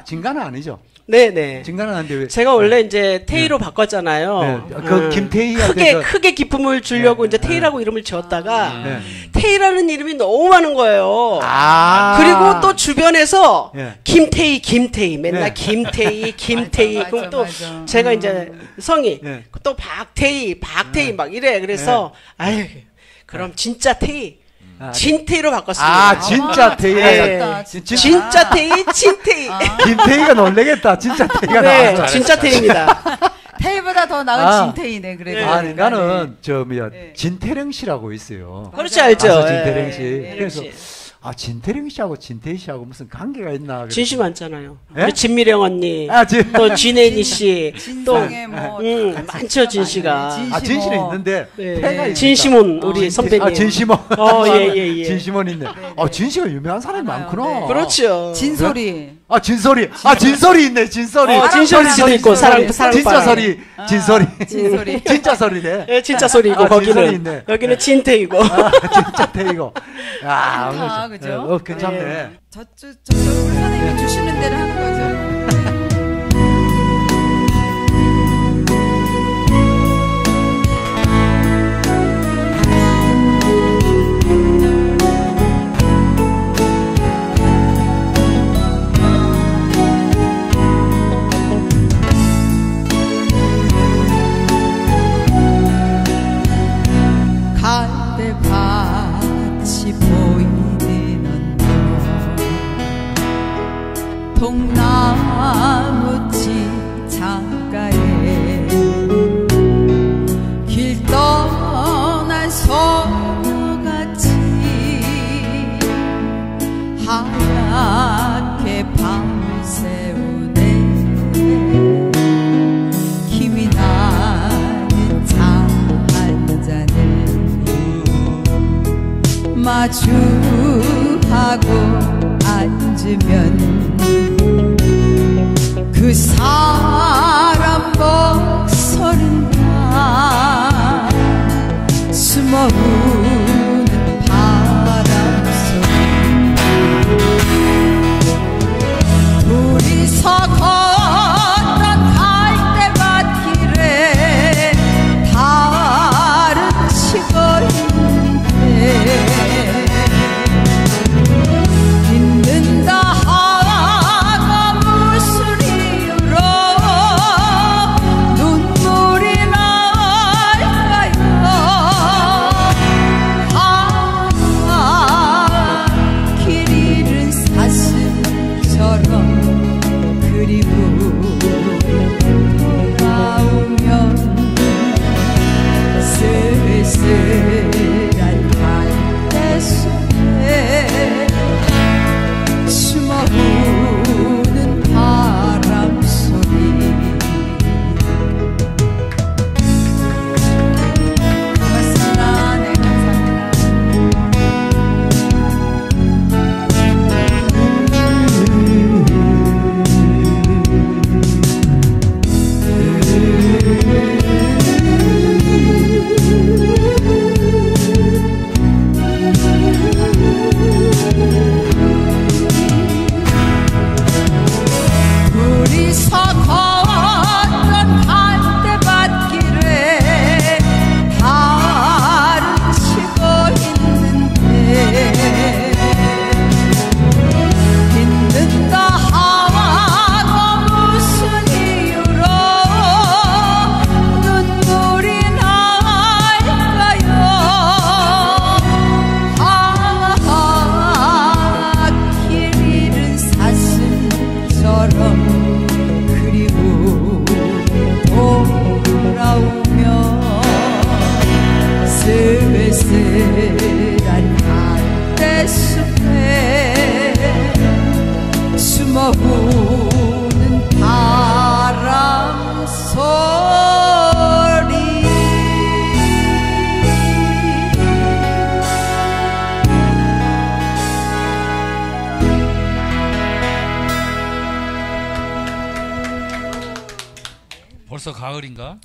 진가는 아니죠? 네네. 진가는 아닌데 왜? 제가 원래 이제 태희로 바꿨잖아요. 네. 그 김태희한테 크게 기쁨을 주려고 이제 태희라고 이름을 지었다가 태희라는 이름이 너무 많은 거예요. 그리고 또 주변에서 김태희 맨날 김태희 맞아, 그럼 또 맞아. 제가 이제 성이 또 박태희 막 이래. 그래서 아유 그럼 진짜 태희 진태희로 바꿨습니다. 진짜 태희. 네. 진짜 태희, 진태희. 김태희가 놀래겠다. 진짜 태희가 네, 나왔다. 진짜 태희입니다. 태희보다 더 나은 진태희네, 그래도. 나는 진태령 씨라고 있어요. 그렇지, 알죠. 가수 진태령 씨. 네. 그래서 진태령 씨하고 진태희 씨하고 무슨 관계가 있나? 진씨 많잖아요. 네? 우리 진미령 언니, 또 진혜니 씨, 또 많죠 진씨가. 진씨는 있는데 태가 진시몬 우리 선배님. 진시몬. 예. 진시몬 있네. 진씨가 유명한 사람이 많구나. 네. 그렇죠. 진소리. 진소리 있네. 진소리. 진소리 씨도 있고 사랑 진짜 소리. 진소리. 진짜 소리네. 네, 진짜 소리고 거기는 있네. 여기는 진태이고. 진짜 태이고. 좋다, 그죠? 괜찮네. 저쪽 선생님이 주시는 대로 하는 거죠. 갈대밭이 보이는 동나무집 창가에 길 떠난 소녀같이 하얗게 밤을 새우네. 힘이 나는 차 한 잔에 마주하고 앉으면 그 사람 목소리가 숨어오는 바람 속 둘이서 걷던 갈대밭길에 달은 치고 있는데 잊는다 하고 무슨 이유로 눈물이 날까요. 길 잃은 사슴처럼 그리고 돌아오면 쓸쓸한 갈대숲에 숨어오는 바람 소리. 고맙습니다. 네, 감사합니다. 둘이서 걷던 갈대밭길에 달은 치고 있는데 잊는다 하고 무슨 이유로 눈물이 날까요. 길 잃은 사슴처럼 그리고 돌아오면 쓸쓸한 갈대숲에 숨어오는 바람 소리. 벌써 가을인가?